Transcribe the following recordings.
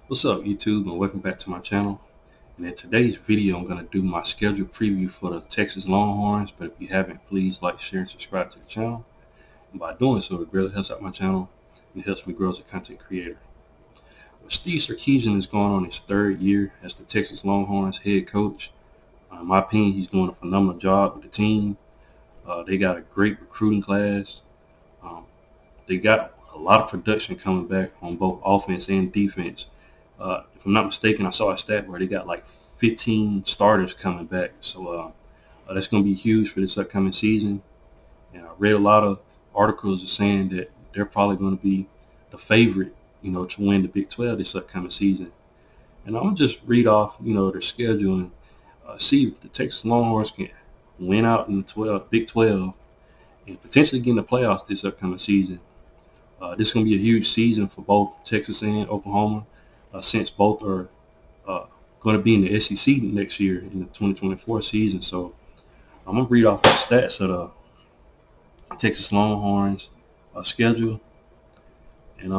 What's up, YouTube, and welcome back to my channel. And in today's video, I'm going to do my schedule preview for the Texas Longhorns. But if you haven't, please like, share, and subscribe to the channel. And by doing so, it really helps out my channel and it helps me grow as a content creator. Well, Steve Sarkisian is going on his third year as the Texas Longhorns head coach. In my opinion, he's doing a phenomenal job with the team. They got a great recruiting class. Um, they got a lot of production coming back on both offense and defense. If I'm not mistaken, I saw a stat where they got like 15 starters coming back. So that's going to be huge for this upcoming season. And I read a lot of articles saying that they're probably going to be the favorite, to win the Big 12 this upcoming season. And I'm going to just read off, their schedule and see if the Texas Longhorns can win out in the Big 12 and potentially get in the playoffs this upcoming season. This is going to be a huge season for both Texas and Oklahoma. Since both are going to be in the SEC next year in the 2024 season. So I'm going to read off the stats of the Texas Longhorns schedule and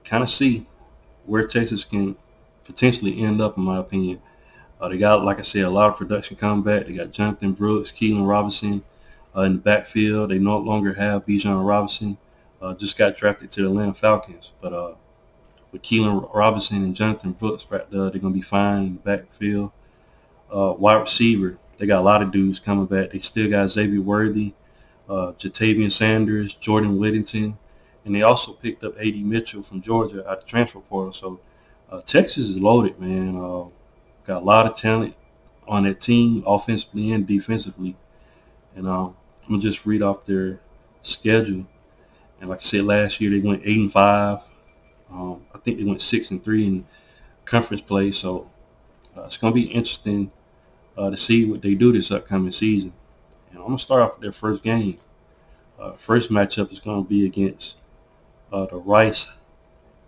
kind of see where Texas can potentially end up, in my opinion. They got, like I said, a lot of production coming back. They got Jonathan Brooks, Keelan Robinson in the backfield. They no longer have Bijan Robinson. Just got drafted to the Atlanta Falcons. But with Keelan Robinson and Jonathan Brooks, they're going to be fine in the backfield. Wide receiver, they got a lot of dudes coming back. They still got Xavier Worthy, Jatavian Sanders, Jordan Whittington, and they also picked up A.D. Mitchell from Georgia out the transfer portal. So Texas is loaded, man. Got a lot of talent on that team, offensively and defensively. And I'm going to just read off their schedule. And like I said, last year they went 8-5. I think they went 6-3 in conference play, so it's going to be interesting to see what they do this upcoming season. And I'm going to start off with their first game. First matchup is going to be against the Rice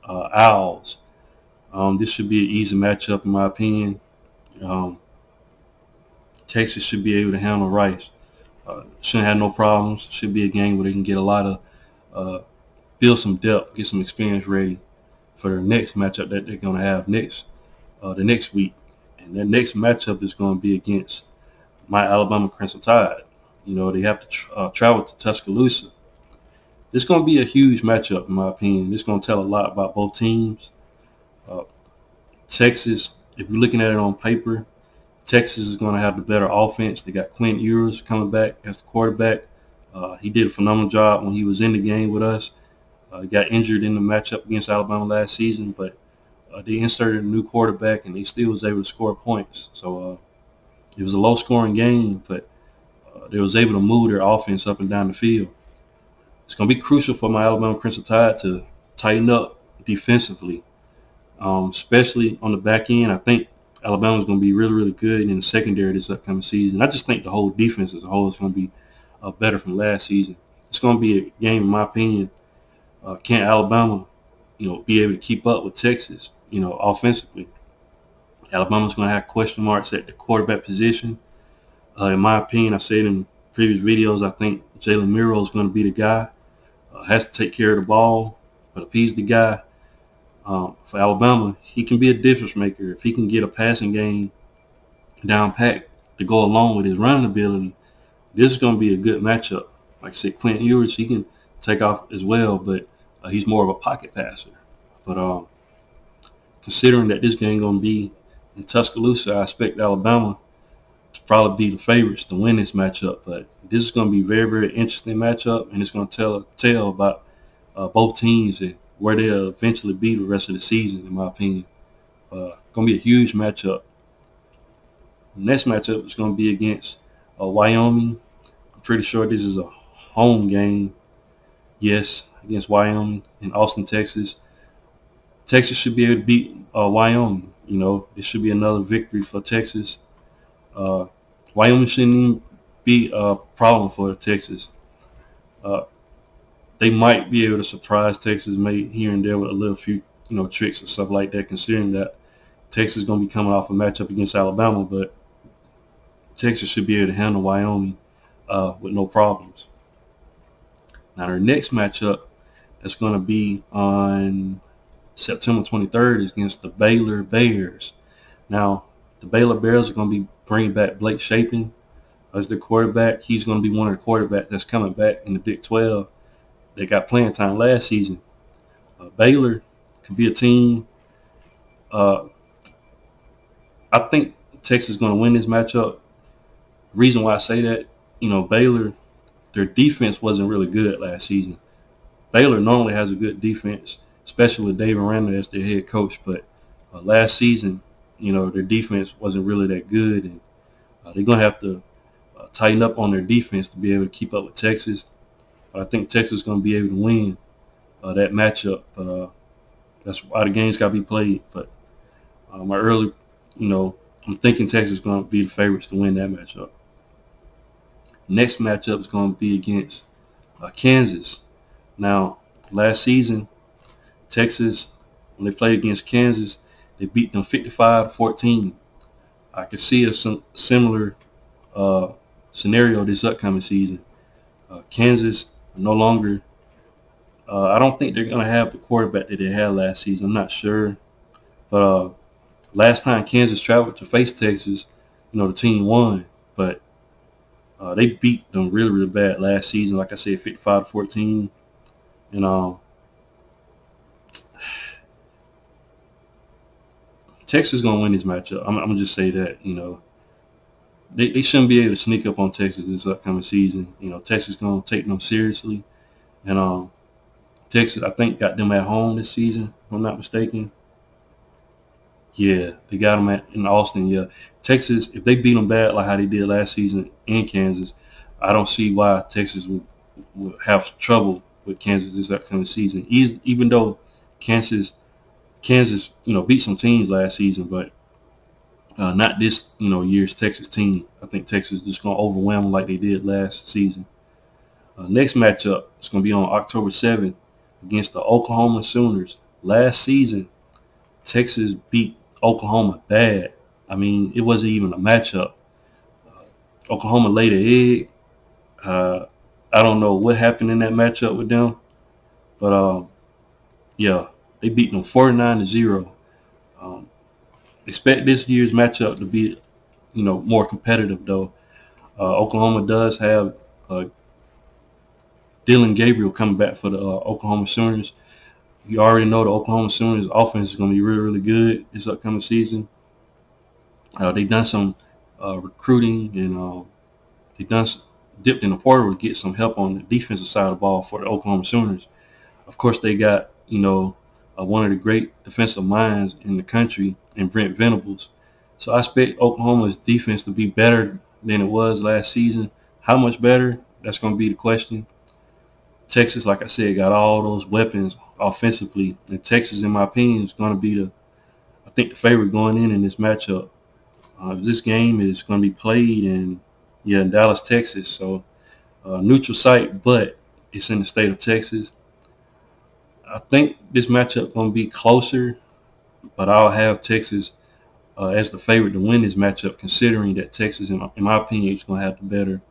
Owls. This should be an easy matchup, in my opinion. Texas should be able to handle Rice. Shouldn't have no problems. Should be a game where they can get a lot of build some depth, get some experience ready for their next matchup that they're going to have the next week. And their next matchup is going to be against my Alabama Crimson Tide. They have to travel to Tuscaloosa. This is going to be a huge matchup, in my opinion. This is going to tell a lot about both teams. Texas, if you're looking at it on paper, Texas is going to have the better offense. They got Quinn Ewers coming back as the quarterback. He did a phenomenal job when he was in the game with us. He got injured in the matchup against Alabama last season, but they inserted a new quarterback, and they still was able to score points. So it was a low-scoring game, but they was able to move their offense up and down the field. It's going to be crucial for my Alabama Crimson Tide to tighten up defensively, especially on the back end. I think Alabama's going to be really, really good in the secondary this upcoming season. I just think the whole defense as a whole is going to be better from last season. It's going to be a game, in my opinion. Can Alabama, be able to keep up with Texas, offensively? Alabama's going to have question marks at the quarterback position. In my opinion, I said in previous videos, I think Jalen Miro is going to be the guy. Has to take care of the ball, but if he's the guy for Alabama, he can be a difference maker. If he can get a passing game down pat to go along with his running ability, this is going to be a good matchup. Like I said, Quentin Ewers, he can take off as well, but he's more of a pocket passer. But considering that this game going to be in Tuscaloosa, I expect Alabama to probably be the favorites to win this matchup. But this is going to be a very, very interesting matchup, and it's going to tell about both teams and where they'll eventually be the rest of the season, in my opinion. Going to be a huge matchup. The next matchup is going to be against Wyoming. I'm pretty sure this is a home game. Yes, against Wyoming in Austin, Texas. Texas should be able to beat Wyoming. This should be another victory for Texas. Wyoming shouldn't even be a problem for Texas. They might be able to surprise Texas, maybe here and there with a little few, tricks or stuff like that, considering that Texas is going to be coming off a matchup against Alabama, but Texas should be able to handle Wyoming with no problems. Now, their next matchup that's going to be on September 23rd is against the Baylor Bears. Now, the Baylor Bears are going to be bringing back Blake Shapen as their quarterback. He's going to be one of the quarterbacks that's coming back in the Big 12. They got playing time last season. Baylor could be a team. I think Texas is going to win this matchup. The reason why I say that, Baylor, their defense wasn't really good last season. Baylor normally has a good defense, especially with Dave Aranda as their head coach. But last season, their defense wasn't really that good, and they're going to have to tighten up on their defense to be able to keep up with Texas. But I think Texas is going to be able to win that matchup. But that's why the game's got to be played. But my early, I'm thinking Texas is going to be the favorites to win that matchup. Next matchup is going to be against Kansas. Now, last season, Texas, when they played against Kansas, they beat them 55-14. I could see a similar scenario this upcoming season. Kansas no longer, I don't think they're going to have the quarterback that they had last season. I'm not sure. But last time Kansas traveled to face Texas, the team won. But they beat them really, really bad last season. Like I said, 55-14. And Texas is going to win this matchup. I'm going to just say that, they shouldn't be able to sneak up on Texas this upcoming season. Texas is going to take them seriously. And Texas, I think, got them at home this season, if I'm not mistaken. Yeah, they got them in Austin, yeah. Texas, if they beat them bad like how they did last season in Kansas, I don't see why Texas would have trouble with Kansas this upcoming season. Even though Kansas, beat some teams last season, but not this, year's Texas team. I think Texas is just going to overwhelm them like they did last season. Next matchup is going to be on October 7th against the Oklahoma Sooners. Last season, Texas beat Oklahoma bad. I mean, it wasn't even a matchup. Oklahoma laid an egg. I don't know what happened in that matchup with them, but yeah, they beat them 49-0. Expect this year's matchup to be, more competitive though. Oklahoma does have Dylan Gabriel coming back for the Oklahoma Sooners. You already know the Oklahoma Sooners offense is going to be really, really good this upcoming season. They've done some recruiting, and they've dipped in the portal to get some help on the defensive side of the ball for the Oklahoma Sooners. Of course, they got, one of the great defensive minds in the country in Brent Venables. So I expect Oklahoma's defense to be better than it was last season. How much better? That's going to be the question. Texas, like I said, got all those weapons offensively. And Texas, in my opinion, is going to be the favorite going in this matchup. This game is going to be played in Dallas, Texas. So neutral site, but it's in the state of Texas. I think this matchup is going to be closer, but I'll have Texas as the favorite to win this matchup, considering that Texas, in my opinion, is going to have going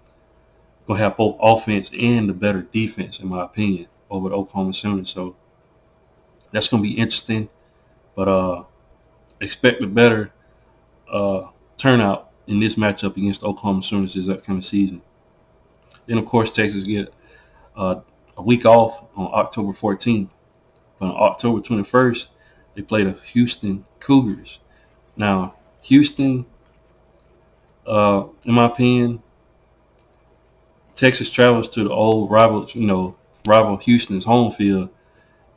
to have both offense and the better defense, in my opinion, over the Oklahoma Sooners. So that's going to be interesting, but expect a better turnout in this matchup against the Oklahoma Sooners this upcoming season. Then, of course, Texas get a week off on October 14th. But on October 21st, they play the Houston Cougars. Now, Houston, in my opinion, Texas travels to the old rival Houston's home field.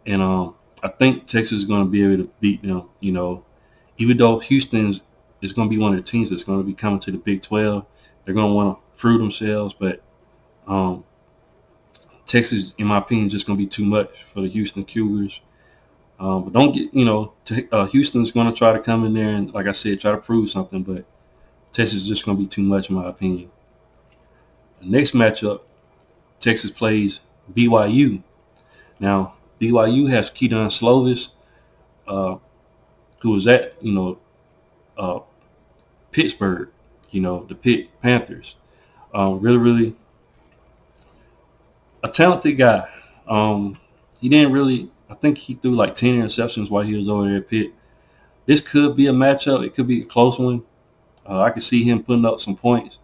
And I think Texas is going to be able to beat them, even though Houston is going to be one of the teams that's going to be coming to the Big 12. They're going to want to prove themselves, but Texas, in my opinion, is just going to be too much for the Houston Cougars. But don't get, Houston's going to try to come in there and, like I said, try to prove something, but Texas is just going to be too much, in my opinion. The next matchup, Texas plays BYU. Now, BYU has Keaton Slovis, who was at, Pittsburgh, the Pitt Panthers. Really, really a talented guy. He didn't really I think he threw like 10 interceptions while he was over there at Pitt. This could be a matchup. It could be a close one. I could see him putting up some points.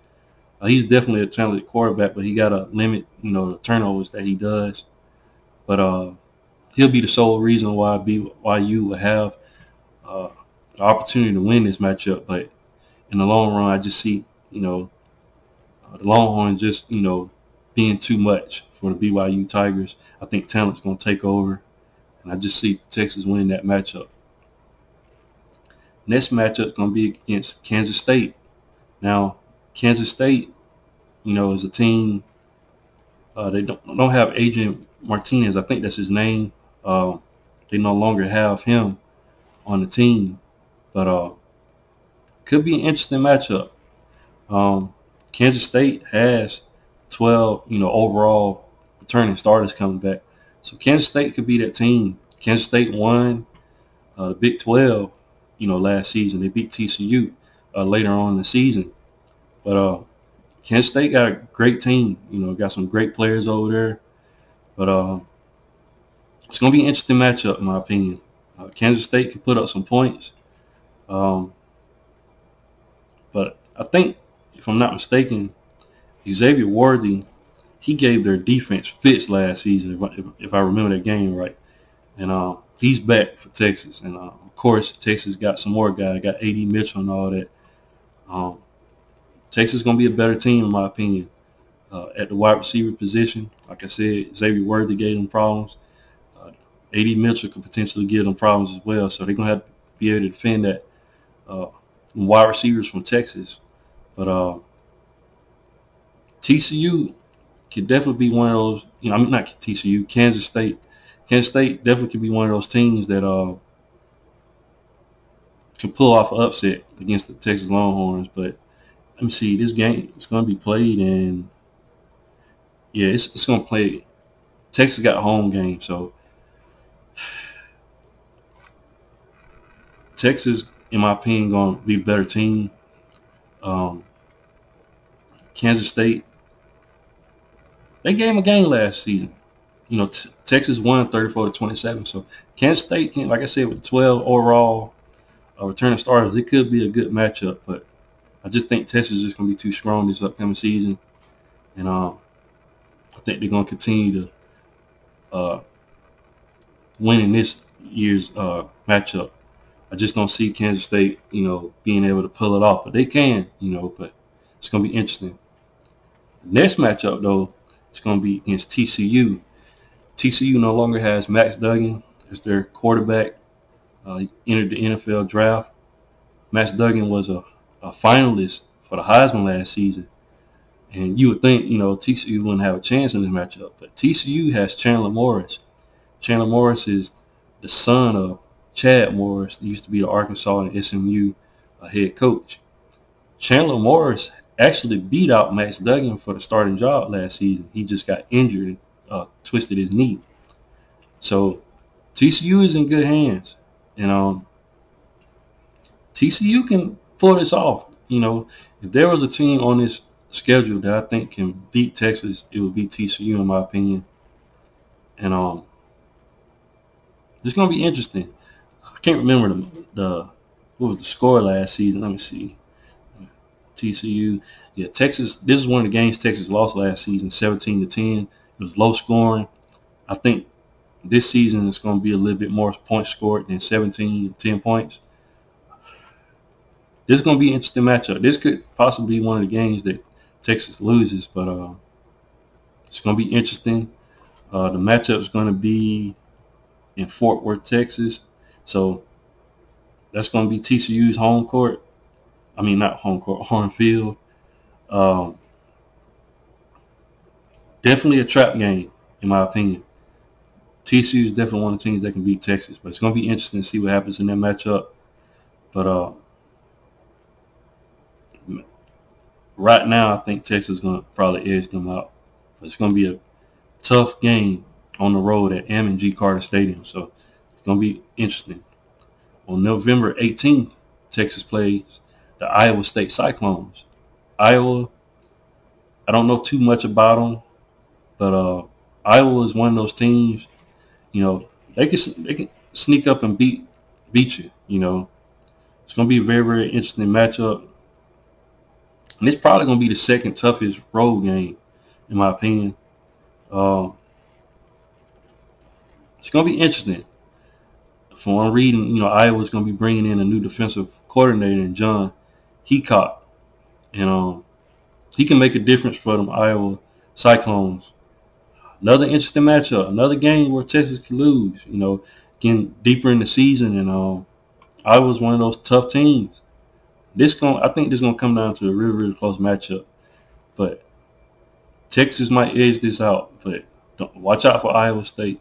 He's definitely a talented quarterback, but he got to limit, the turnovers that he does. But he'll be the sole reason why BYU will have the opportunity to win this matchup. But in the long run, I just see, the Longhorns just, being too much for the BYU Tigers. I think talent's going to take over, and I just see Texas winning that matchup. Next matchup is going to be against Kansas State. Now, Kansas State, is a team. They don't have Adrian Martinez. I think that's his name. They no longer have him on the team, but could be an interesting matchup. Kansas State has 12, overall returning starters coming back, so Kansas State could be that team. Kansas State won the Big 12, last season. They beat TCU later on in the season, but Kansas State got a great team. Got some great players over there, but it's going to be an interesting matchup in my opinion. Kansas State can put up some points, but I think, if I'm not mistaken, Xavier Worthy, he gave their defense fits last season, if I remember that game right. And he's back for Texas. And, of course, Texas got some more guys. Got A.D. Mitchell and all that. Texas is going to be a better team, in my opinion, at the wide receiver position. Like I said, Xavier Worthy gave them problems. A.D. Mitchell could potentially give them problems as well. So they're going to have to be able to defend that wide receivers from Texas. But TCU could definitely be one of those, not TCU, Kansas State. Kansas State definitely could be one of those teams that can pull off an upset against the Texas Longhorns. But let me see, this game is going to be played in, it's going to play, Texas got a home game, so Texas, in my opinion, going to be a better team. Kansas State, they gave them a game last season. Texas won 34-27. So Kansas State can, like I said, with 12 overall returning starters, it could be a good matchup. But I just think Texas is just going to be too strong this upcoming season, and I think they're going to continue to win in this year's matchup. I just don't see Kansas State, being able to pull it off, but they can, But it's going to be interesting. Next matchup, though, it's going to be against TCU. TCU no longer has Max Duggan as their quarterback. He entered the NFL draft. Max Duggan was a finalist for the Heisman last season. And you would think, TCU wouldn't have a chance in this matchup. But TCU has Chandler Morris. Chandler Morris is the son of Chad Morris. He used to be the Arkansas and SMU head coach. Chandler Morris actually beat out Max Duggan for the starting job last season. He just got injured and twisted his knee. So TCU is in good hands. And TCU can pull this off. If there was a team on this schedule that I think can beat Texas, it would be TCU, in my opinion. And it's going to be interesting. I can't remember what was the score last season. Let me see. TCU. Yeah, Texas. This is one of the games Texas lost last season, 17-10. It was low scoring. I think this season it's going to be a little bit more points scored than 17-10 points. This is going to be an interesting matchup. This could possibly be one of the games that Texas loses, but it's going to be interesting. The matchup is going to be in Fort Worth, Texas. So that's going to be TCU's home court. I mean, not home court, home field. Definitely a trap game, in my opinion. TCU is definitely one of the teams that can beat Texas, but it's going to be interesting to see what happens in that matchup. But right now, I think Texas is going to probably edge them out. But it's going to be a tough game on the road at M&G Carter Stadium, so it's going to be interesting. On November 18th, Texas plays the Iowa State Cyclones. Iowa, I don't know too much about them, but Iowa is one of those teams, they can sneak up and beat you. You know, it's gonna be a very, very interesting matchup, and it's probably gonna be the second toughest road game, in my opinion. Um, it's gonna be interesting. From what I'm reading, you know, Iowa's gonna be bringing in a new defensive coordinator, in John Heacock, and he can make a difference for them Iowa Cyclones. Another interesting matchup, another game where Texas could lose. You know, getting deeper in the season, and Iowa's one of those tough teams. I think this gonna come down to a really, really close matchup. But Texas might edge this out. But watch out for Iowa State.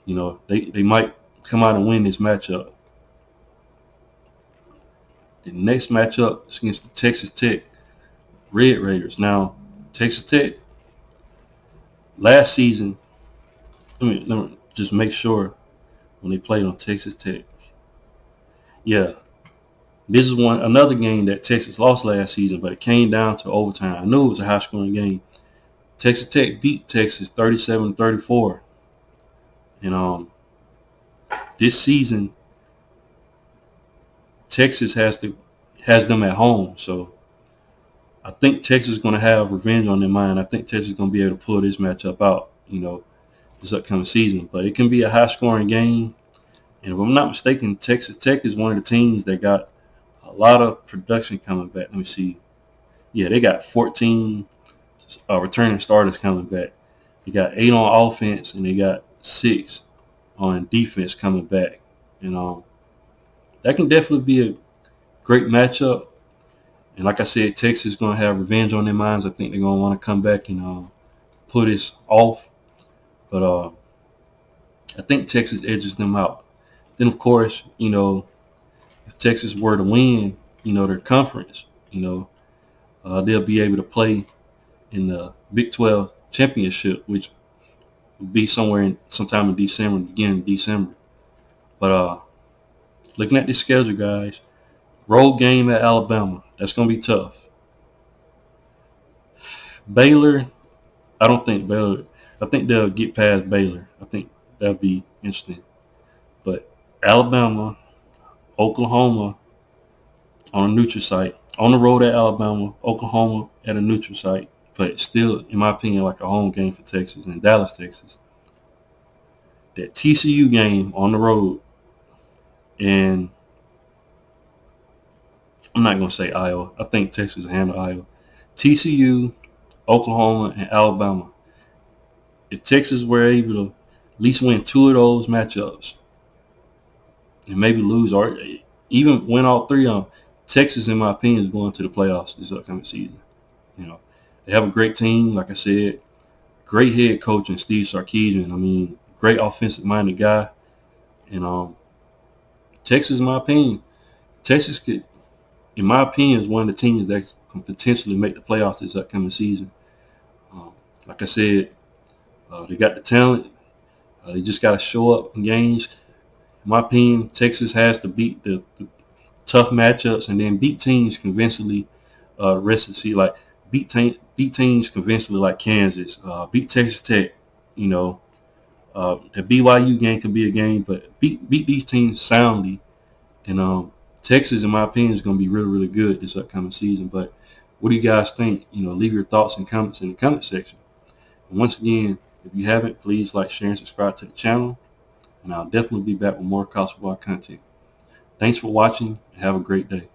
You know, they might come out and win this matchup. The next matchup is against the Texas Tech Red Raiders. Now, Texas Tech last season. Let me just make sure when they played on Texas Tech. Yeah, this is another game that Texas lost last season, but it came down to overtime. I knew it was a high-scoring game. Texas Tech beat Texas 37-34, and this season Texas has them at home. So I think Texas is going to have revenge on their mind. I think Texas is going to be able to pull this matchup out, you know, this upcoming season. But it can be a high-scoring game. And if I'm not mistaken, Texas Tech is one of the teams that got a lot of production coming back. Let me see. Yeah, they got 14 returning starters coming back. They got 8 on offense, and they got 6 on defense coming back. And that can definitely be a great matchup. And like I said, Texas is going to have revenge on their minds. I think they're going to want to come back and pull this off. But I think Texas edges them out. Then, of course, you know, if Texas were to win, you know, their conference, you know, they'll be able to play in the Big 12 championship, which will be sometime in December, beginning of December. But looking at this schedule, guys, road game at Alabama, that's going to be tough. Baylor, I think they'll get past Baylor. I think that'll be interesting. But Alabama, Oklahoma on a neutral site, on the road at Alabama, Oklahoma at a neutral site, but still, in my opinion, like a home game for Texas, in Dallas, Texas. That TCU game on the road, and I'm not going to say Iowa. I think Texas will handle Iowa. TCU, Oklahoma, and Alabama. If Texas were able to at least win 2 of those matchups, and maybe lose or even win all 3 of them, Texas, in my opinion, is going to the playoffs this upcoming season. You know, they have a great team, like I said, great head coach in Steve Sarkisian. I mean, great offensive-minded guy. And Texas, in my opinion, Texas could, in my opinion, is one of the teams that can potentially make the playoffs this upcoming season. Like I said, they got the talent. They just got to show up in games. In my opinion, Texas has to beat the tough matchups and then beat teams convincingly the rest of the season. Like beat teams convincingly like Kansas, beat Texas Tech. You know, the BYU game could be a game, but beat these teams soundly. And Texas, in my opinion, is going to be really, really good this upcoming season. But what do you guys think? You know, leave your thoughts and comments in the comment section. And once again, if you haven't, please like, share, and subscribe to the channel. And I'll definitely be back with more college football content. Thanks for watching, and have a great day.